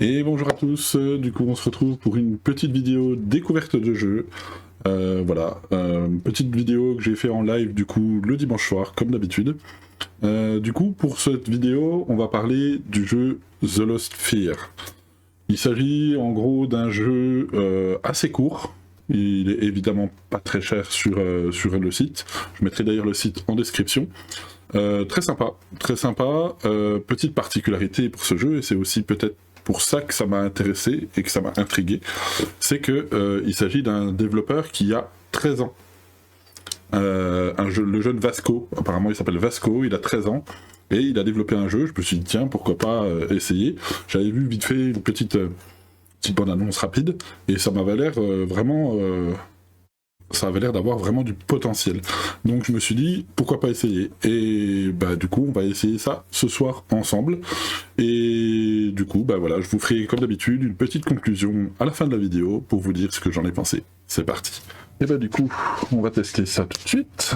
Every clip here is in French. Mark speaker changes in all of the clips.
Speaker 1: Et bonjour à tous, du coup on se retrouve pour une petite vidéo découverte de jeu. Voilà, petite vidéo que j'ai fait en live du coup le dimanche soir comme d'habitude. Du coup pour cette vidéo on va parler du jeu The Lost Fear. Il s'agit en gros d'un jeu assez court. Il est évidemment pas très cher sur le site. Je mettrai d'ailleurs le site en description. Très sympa, très sympa. Petite particularité pour ce jeu, et c'est aussi peut-être pour ça que ça m'a intéressé et que ça m'a intrigué, c'est que il s'agit d'un développeur qui a 13 ans. Le jeune Vasco, apparemment il s'appelle Vasco, il a 13 ans, et il a développé un jeu, je me suis dit tiens, pourquoi pas essayer. J'avais vu vite fait une petite bande-annonce rapide, et ça m'avait l'air vraiment... ça avait l'air d'avoir vraiment du potentiel. Donc je me suis dit, pourquoi pas essayer. Et bah du coup, on va essayer ça ce soir ensemble. Et du coup, bah voilà, je vous ferai comme d'habitude une petite conclusion à la fin de la vidéo pour vous dire ce que j'en ai pensé. C'est parti. Et bah du coup, on va tester ça tout de suite.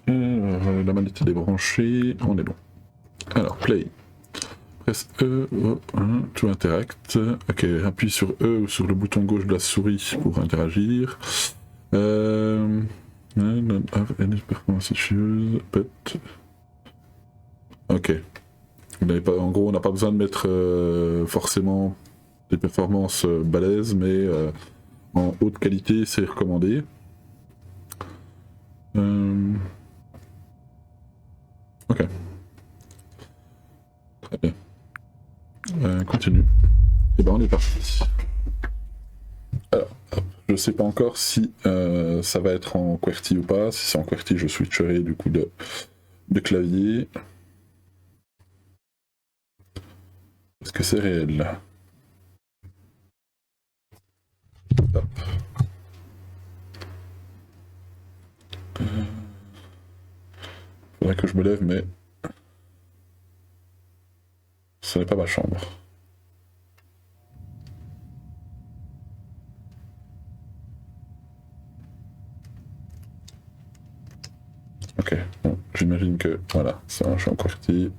Speaker 1: La manette est débranchée, on est bon. Alors, play. Presse E, to interact. Ok, appuie sur E ou sur le bouton gauche de la souris pour interagir. Don't have any performance issues, but... Ok. En gros, on n'a pas besoin de mettre forcément des performances balèzes, mais en haute qualité, c'est recommandé. Ok. Très bien. Continue. Et ben on est parti. Alors, hop. Je sais pas encore si ça va être en QWERTY ou pas. Si c'est en QWERTY, je switcherai du coup de clavier. Est-ce que c'est réel? Hop. Faudrait que je me lève, mais ce n'est pas ma chambre. Ok, bon, j'imagine que voilà, ça, je suis en QWERTY.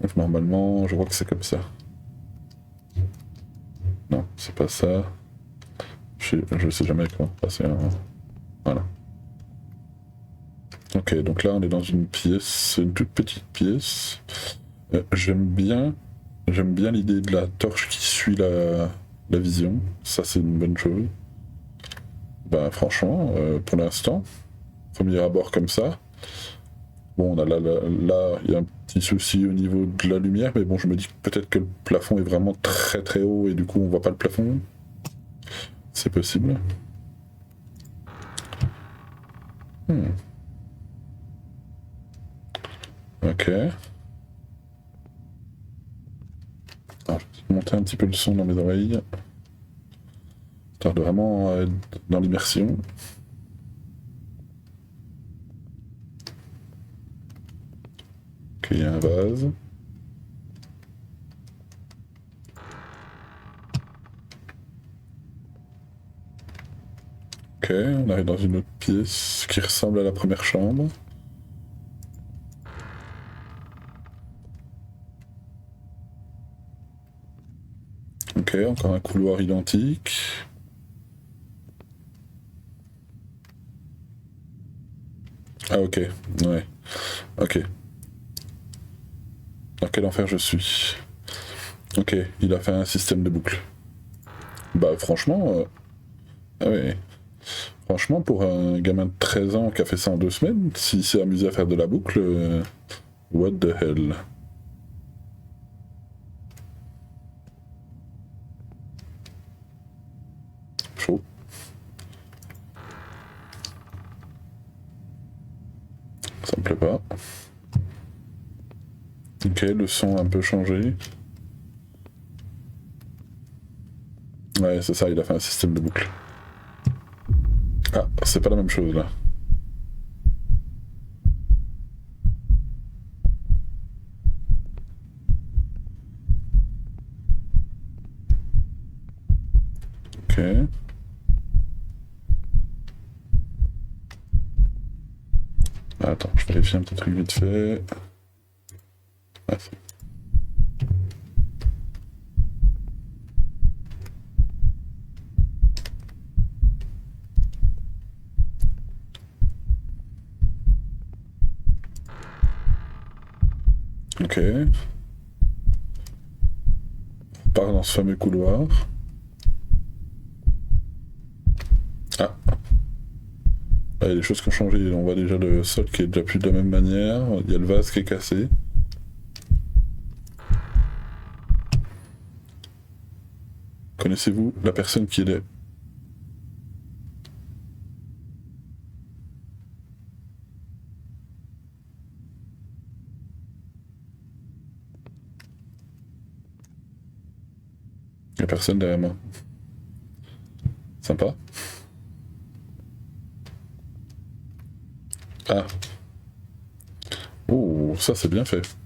Speaker 1: Donc normalement, je vois que c'est comme ça. Non, c'est pas ça. Je sais jamais comment passer un... Voilà. Ok, donc là on est dans une pièce, une toute petite pièce. J'aime bien l'idée de la torche qui suit la vision. Ça c'est une bonne chose. Bah franchement, pour l'instant, premier abord comme ça. Bon, on a là, il y a un petit souci au niveau de la lumière, mais bon, je me dis peut-être que le plafond est vraiment très très haut et du coup on voit pas le plafond. C'est possible. Ok. Alors, je vais monter un petit peu le son dans mes oreilles. Histoire de vraiment être dans l'immersion. Ok, il y a un vase. Ok, on arrive dans une autre pièce qui ressemble à la première chambre. Ok, encore un couloir identique. Ah ok, ouais, ok. Dans quel enfer je suis? Ok, il a fait un système de boucle. Bah franchement, ah ouais. Franchement, pour un gamin de 13 ans qui a fait ça en 2 semaines, s'il s'est amusé à faire de la boucle, what the hell? Chaud. Ça me plaît pas. Ok, le son a un peu changé. Ouais, c'est ça, il a fait un système de boucle. Ah, c'est pas la même chose là. Ok. Attends, je vérifie un petit truc vite fait. Ah, ok. On part dans ce fameux couloir. Ah. Là, il y a des choses qui ont changé. On voit déjà le sol qui est déjà plus de la même manière. Il y a le vase qui est cassé. Connaissez-vous la personne qui est... Il y a personne derrière moi. Sympa. Ah. Oh, ça c'est bien fait.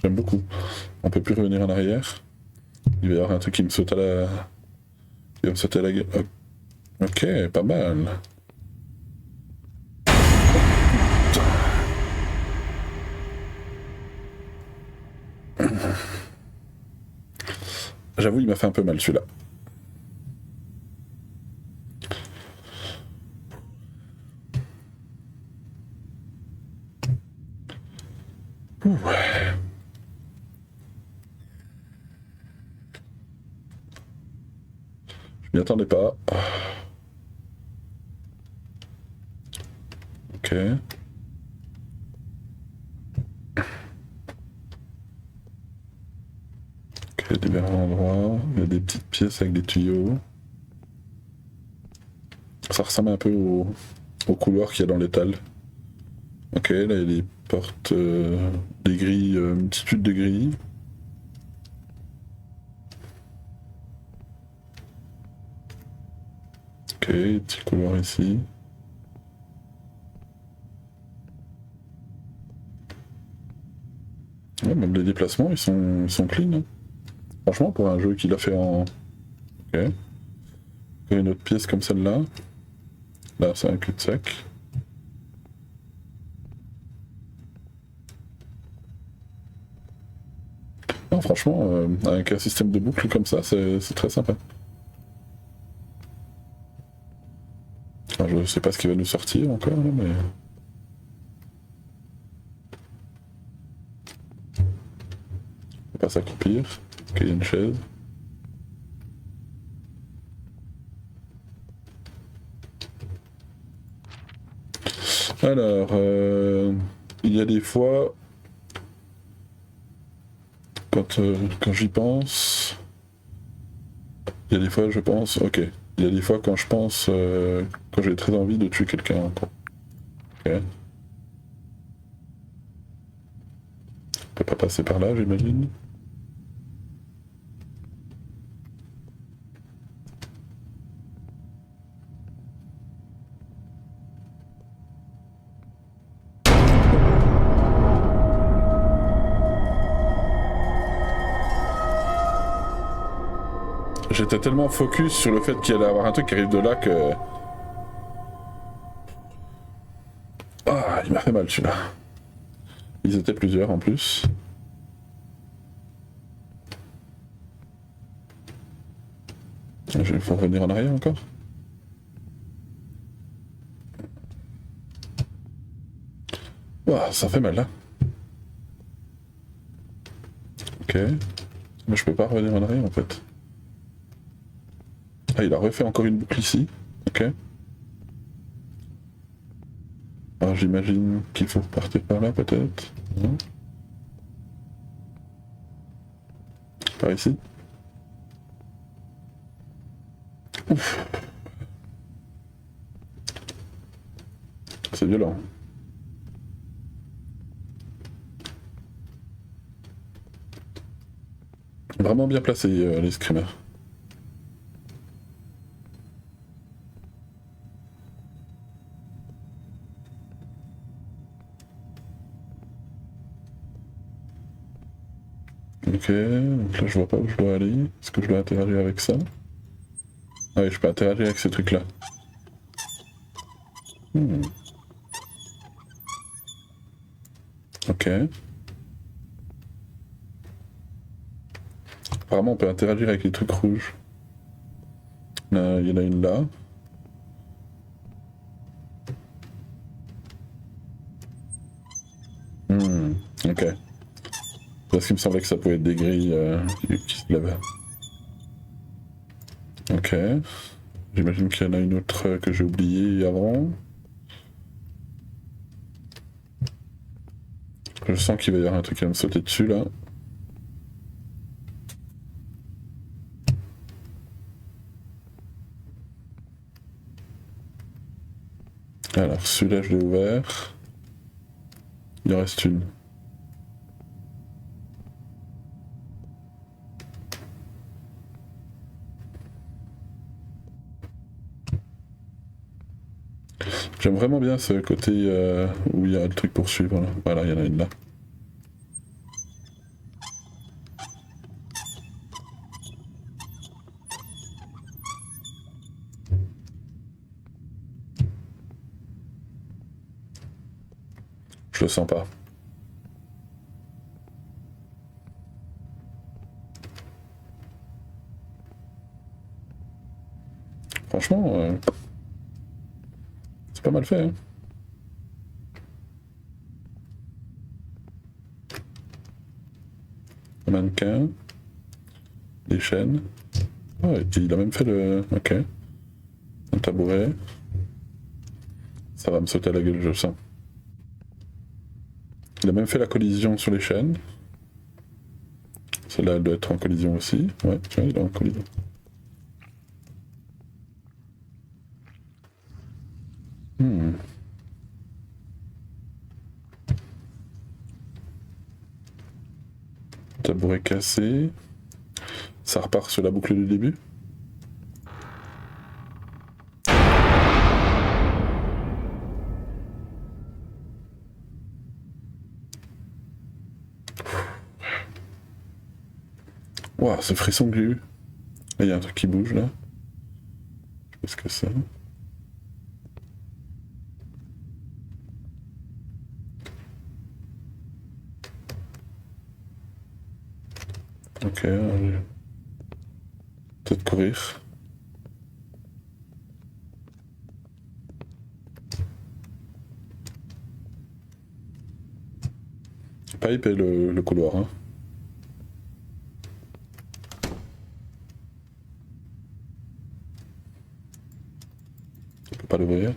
Speaker 1: J'aime beaucoup. On peut plus revenir en arrière. Il va y avoir un truc qui me saute à la... Il va me sauter à la gueule. Ok, pas mal. J'avoue, il m'a fait un peu mal celui-là. Ouais. Je m'y attendais pas. Ok. Ok, différents endroits. Il y a des petites pièces avec des tuyaux. Ça ressemble un peu au couloir qu'il y a dans l'étal. Ok, là il y a des portes, des grilles, multitude de grilles. Ok, petit couloir ici. Ouais, même les déplacements, ils sont clean. Hein. Franchement, pour un jeu qu'il a fait en... Ok. Une autre pièce comme celle-là. Là, c'est un cul-de-sac. Non, franchement, avec un système de boucle comme ça, c'est très sympa. Alors, je sais pas ce qui va nous sortir encore, là, mais... On va pas s'accroupir. Ok, il y a une chaise. Alors, il y a des fois, quand j'y pense, il y a des fois je pense, ok, il y a des fois quand je pense, quand j'ai très envie de tuer quelqu'un encore. Ok. On peut pas passer par là, j'imagine. J'étais tellement focus sur le fait qu'il allait avoir un truc qui arrive de là que... Ah, il m'a fait mal celui-là. Ils étaient plusieurs en plus. Il faut revenir en arrière encore. Ouah, ça fait mal là. Ok. Mais je peux pas revenir en arrière en fait. Ah, il a refait encore une boucle ici. Ok. Alors j'imagine qu'il faut partir par là peut-être. Non. Par ici. Ouf. C'est violent. Vraiment bien placé les screamers. Ok, donc là je vois pas où je dois aller. Est-ce que je dois interagir avec ça? Ah oui, je peux interagir avec ces trucs-là. Hmm. Ok. Apparemment on peut interagir avec les trucs rouges. Il y en a une là. Ok. Parce qu'il me semblait que ça pouvait être des grilles qui se lèvent. Ok. J'imagine qu'il y en a une autre que j'ai oubliée avant. Je sens qu'il va y avoir un truc qui va me sauter dessus là. Alors celui-là je l'ai ouvert. Il en reste une. J'aime vraiment bien ce côté où il y a le truc pour suivre là. Voilà, il y en a une là. Je le sens pas. Franchement, c'est pas mal fait. Hein. Un mannequin, des chaînes. Ah, et il a même fait le. Ok. Un tabouret. Ça va me sauter à la gueule, je sens. Il a même fait la collision sur les chaînes. Celle-là, elle doit être en collision aussi. Ouais, tu vois, il est en collision. Tabouret cassé. Ça repart sur la boucle du début. Waouh, ce frisson que j'ai eu. Là, il y a un truc qui bouge là. Je sais pas ce que c'est. Ok, peut-être courir. Pas épais le couloir. Hein. On peut pas l'ouvrir.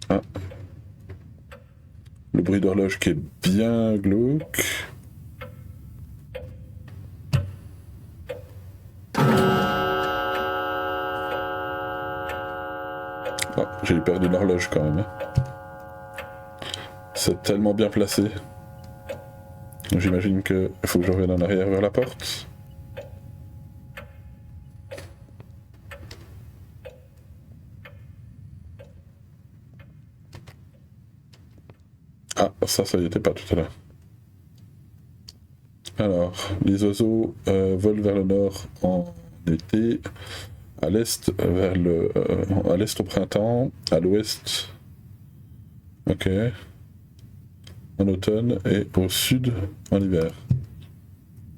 Speaker 1: Ah. Le bruit d'horloge qui est bien glauque. Oh, j'ai perdu l'horloge quand même. Hein. C'est tellement bien placé. J'imagine qu'il faut que je revienne en arrière vers la porte. Ah, ça y était pas tout à l'heure. Alors, les oiseaux volent vers le nord en été, à l'est à l'est au printemps, à l'ouest, ok, en automne et au sud en hiver.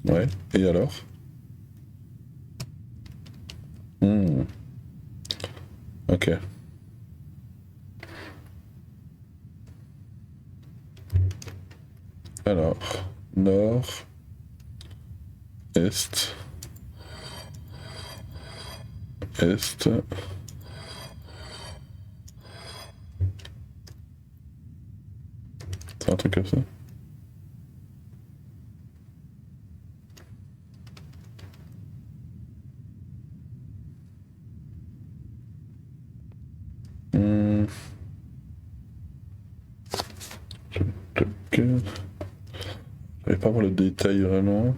Speaker 1: Ouais. Et alors? Ok. Alors, nord, est, est. C'est un truc comme ça. Je vais pas voir le détail vraiment.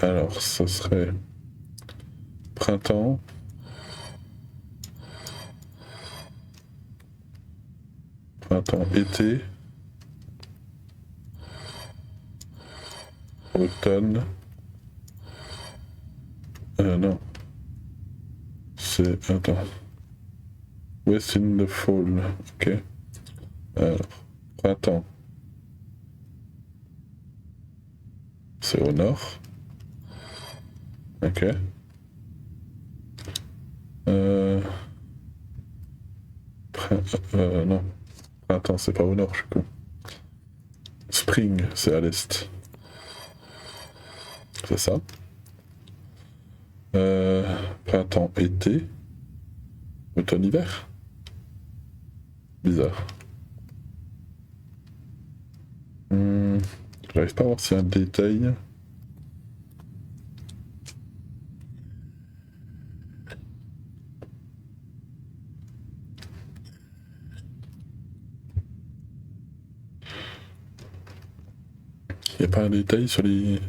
Speaker 1: Alors, ça serait printemps. printemps, été, automne. Non. C'est... Attends. West in the fall. Ok. Alors, printemps. C'est au nord. Ok. Non. Printemps, c'est pas au nord, je suis con. Spring, c'est à l'est. C'est ça. Printemps, été. Automne, hiver. Bizarre. J'arrive pas à voir s'il y a un détail. Il n'y a pas un détail sur les...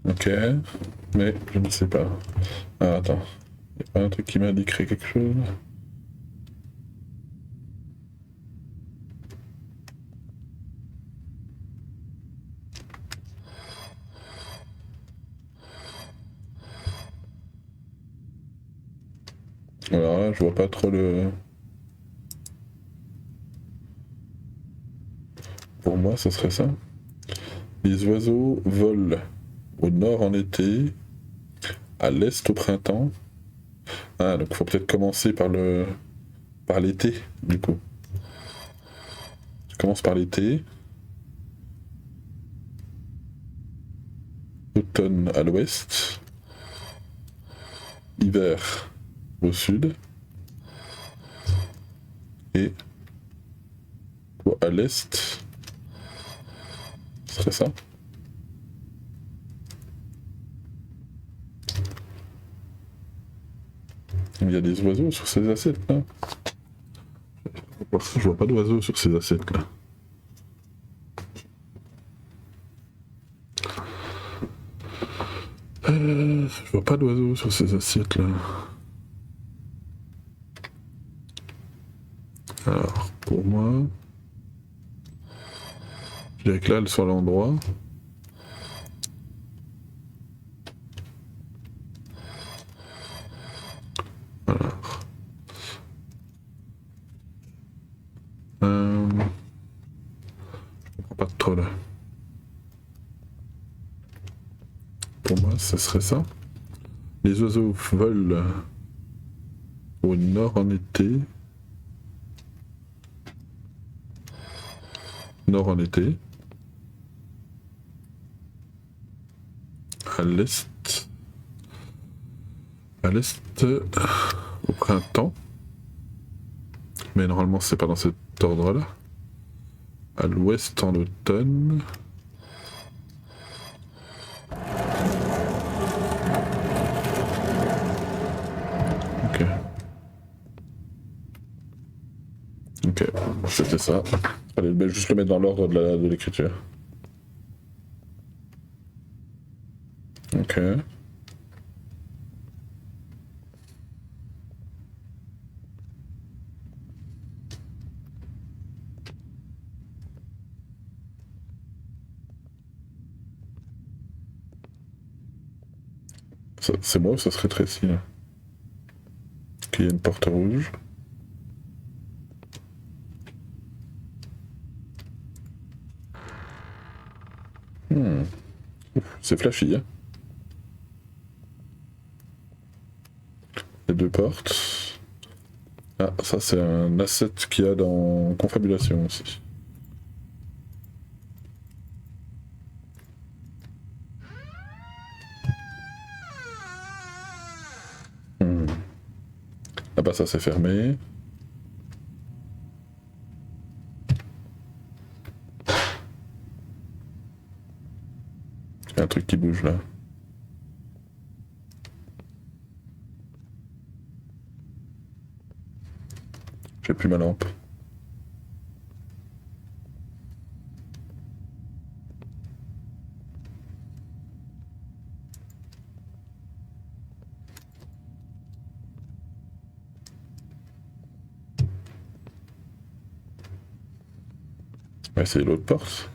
Speaker 1: Ok, mais je ne sais pas. Ah, attends. Il n'y a pas un truc qui m'indiquerait quelque chose? Alors là, je vois pas trop le... Pour moi, ce serait ça. Les oiseaux volent au nord en été, à l'est au printemps. Ah, donc il faut peut-être commencer par le... par l'été, du coup. Je commence par l'été. Automne à l'ouest. Hiver au sud. Et à l'est, ce serait ça. Il y a des oiseaux sur ces assiettes là. Je vois pas d'oiseaux sur ces assiettes là. Je vois pas d'oiseaux sur ces assiettes là. Alors, pour moi, je dirais que là, elle est sur l'endroit. Alors. Je comprends pas trop là. Pour moi, ce serait ça. Les oiseaux volent au nord en été. Nord en été. À l'est. À l'est au printemps. Mais normalement, c'est pas dans cet ordre-là. À l'ouest en automne. Ok. Ok, c'était ça. Allez, juste le mettre dans l'ordre de l'écriture. Ok. C'est moi ou ça serait Tracy là? Ok, il y a une porte rouge. C'est flashy, hein. Les deux portes. Ah, ça c'est un asset qu'il y a dans Confabulation aussi. Ah bah ça c'est fermé. Il y a un truc qui bouge là. J'ai plus ma lampe. On va essayer l'autre porte.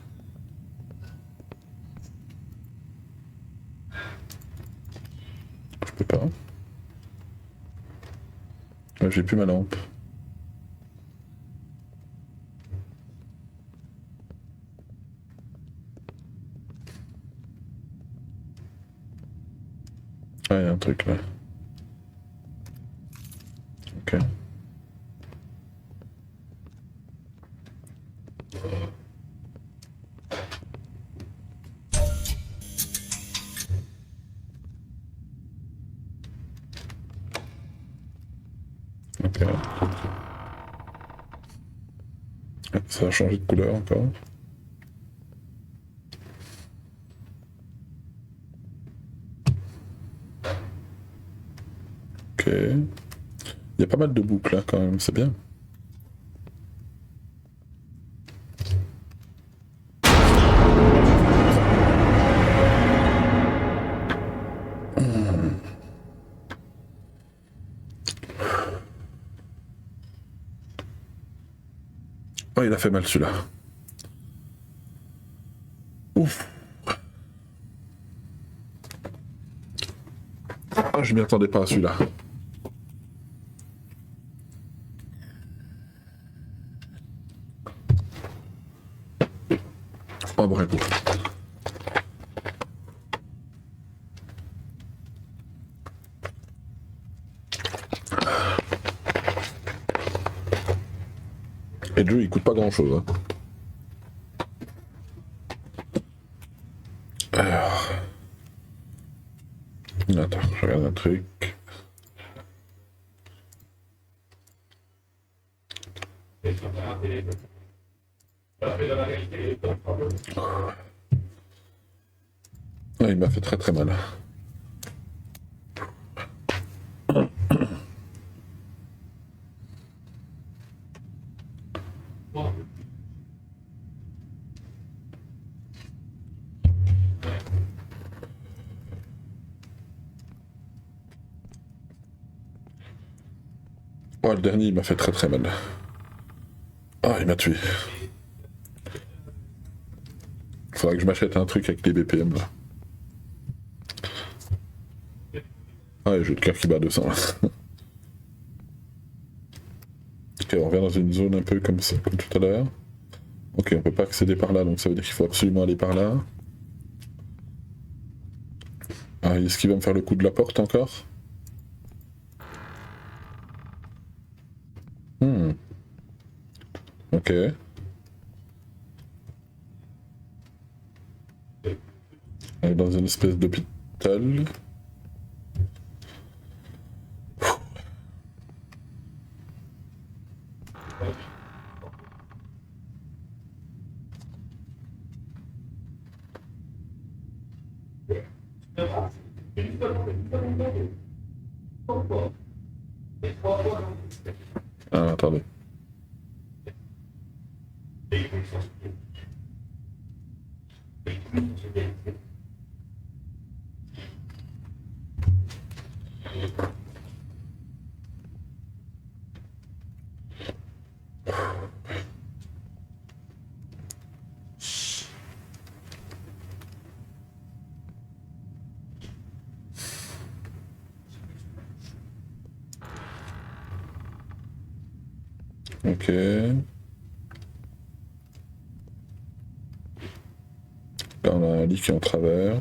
Speaker 1: Je peux pas. Ouais, j'ai plus ma lampe. Ah, il y a un truc là. Ok. Ok. Ça a changé de couleur encore. Ok. Il y a pas mal de boucles là quand même, c'est bien. Oh, il a fait mal celui-là. Ouf. Ah, je m'y attendais pas à celui-là. Oh, bravo. Et le jeu, il coûte pas grand-chose. Hein. Alors... Attends, je regarde un truc. Ah, il m'a fait très très mal. Oh, le dernier, il m'a fait très très mal. Ah, il m'a tué. Faudra que je m'achète un truc avec les BPM là. Ah, et j'ai le cœur qui bat 200 là. Ok, on revient dans une zone un peu comme ça, comme tout à l'heure. Ok, on peut pas accéder par là, donc ça veut dire qu'il faut absolument aller par là. Ah, est-ce qu'il va me faire le coup de la porte encore? Ok. On est dans une espèce d'hôpital. Ah, attendez. Ok. Là, on a un lit qui est en travers.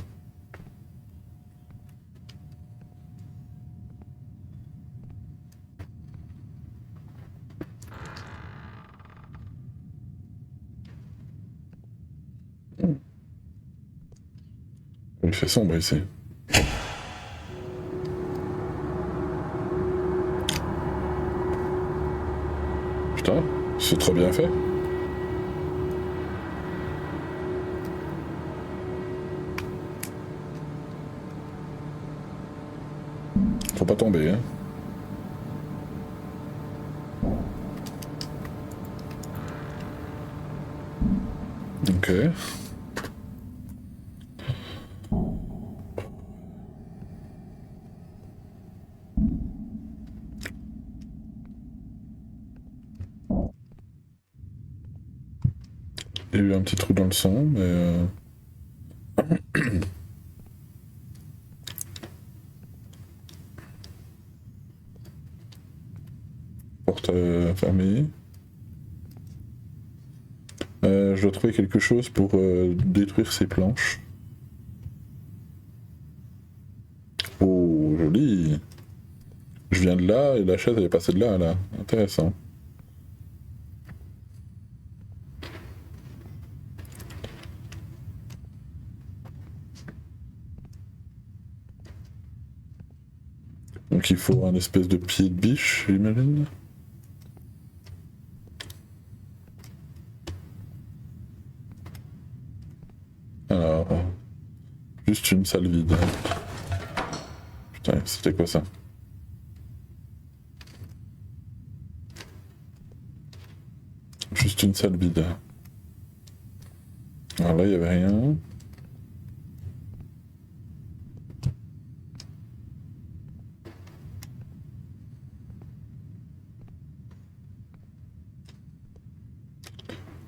Speaker 1: Il fait sombre ici. Putain, c'est trop bien fait. Faut pas tomber, hein. Ok. Il y a eu un petit trou dans le sang, mais... Porte fermée. Je dois trouver quelque chose pour détruire ces planches. Oh, joli! Je viens de là et la chaise elle est passée de là à là. Intéressant. Donc il faut un espèce de pied de biche, j'imagine. Alors... Juste une salle vide. Putain, c'était quoi ça? Juste une salle vide. Alors là, il n'y avait rien.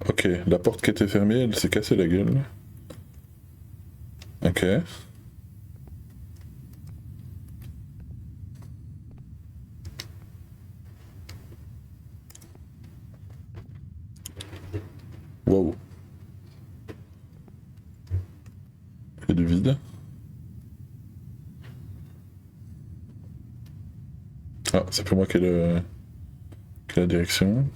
Speaker 1: Ok, la porte qui était fermée, elle s'est cassée la gueule. Ok. Wow. Et du vide. Ah, c'est pour moi qui ai la direction.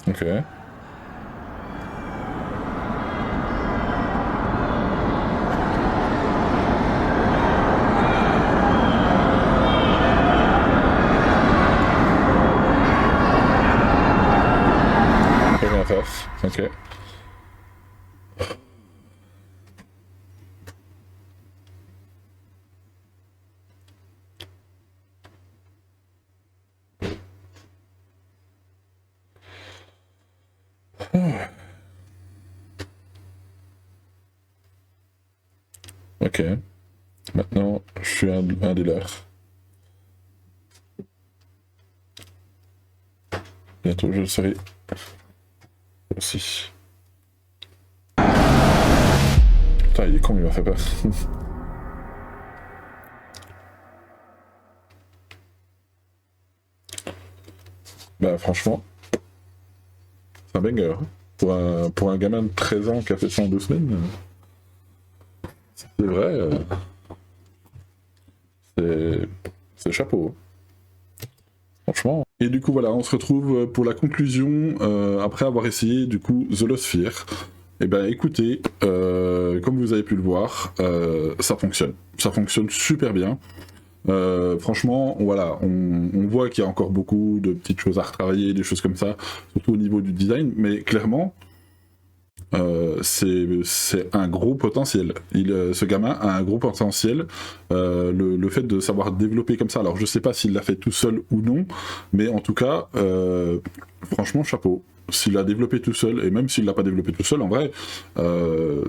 Speaker 1: Ok. Très bien face. Ok. Ok. Maintenant, je suis un des leurs. Bientôt, je le serai aussi. Putain, il est con, il m'a fait peur. Bah, franchement, c'est un banger. Pour un gamin de 13 ans qui a fait ça en 2 semaines, c'est vrai, c'est chapeau. Franchement. Et du coup, voilà, on se retrouve pour la conclusion, après avoir essayé, du coup, The Lost Sphere. Eh ben, écoutez, comme vous avez pu le voir, ça fonctionne. Ça fonctionne super bien. Franchement, voilà, on voit qu'il y a encore beaucoup de petites choses à retravailler, des choses comme ça, surtout au niveau du design, mais clairement, c'est un gros potentiel. Ce gamin a un gros potentiel. Le fait de savoir développer comme ça, alors je sais pas s'il l'a fait tout seul ou non, mais en tout cas, franchement, chapeau. S'il l'a développé tout seul, et même s'il l'a pas développé tout seul, en vrai,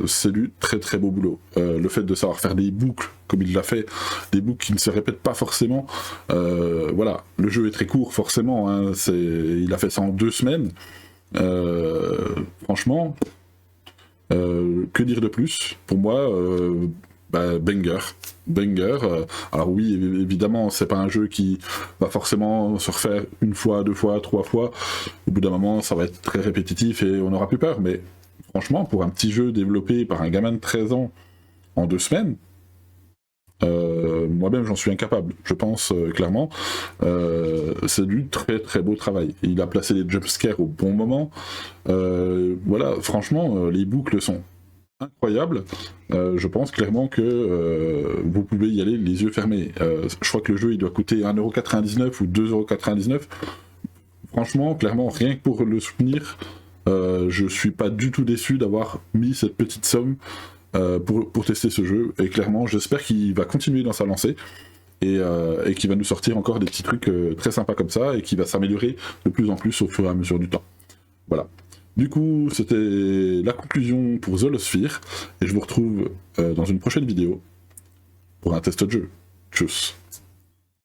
Speaker 1: c'est du très très beau boulot. Le fait de savoir faire des boucles, comme il l'a fait, des boucles qui ne se répètent pas forcément, voilà, le jeu est très court, forcément, hein, il a fait ça en 2 semaines. Franchement, que dire de plus? Pour moi, banger. Banger. Alors oui, évidemment, c'est pas un jeu qui va forcément se refaire 1 fois, 2 fois, 3 fois. Au bout d'un moment, ça va être très répétitif et on n'aura plus peur. Mais franchement, pour un petit jeu développé par un gamin de 13 ans en 2 semaines, moi-même j'en suis incapable, je pense clairement. C'est du très très beau travail. Il a placé les jumpscares au bon moment. Voilà, franchement, les boucles sont incroyables. Je pense clairement que vous pouvez y aller les yeux fermés. Je crois que le jeu il doit coûter 1,99€ ou 2,99€. Franchement, clairement, rien que pour le soutenir, je suis pas du tout déçu d'avoir mis cette petite somme pour tester ce jeu, et clairement j'espère qu'il va continuer dans sa lancée et qu'il va nous sortir encore des petits trucs très sympas comme ça, et qu'il va s'améliorer de plus en plus au fur et à mesure du temps. Voilà. Du coup, c'était la conclusion pour The Lost Sphere, et je vous retrouve dans une prochaine vidéo pour un test de jeu. Tchuss.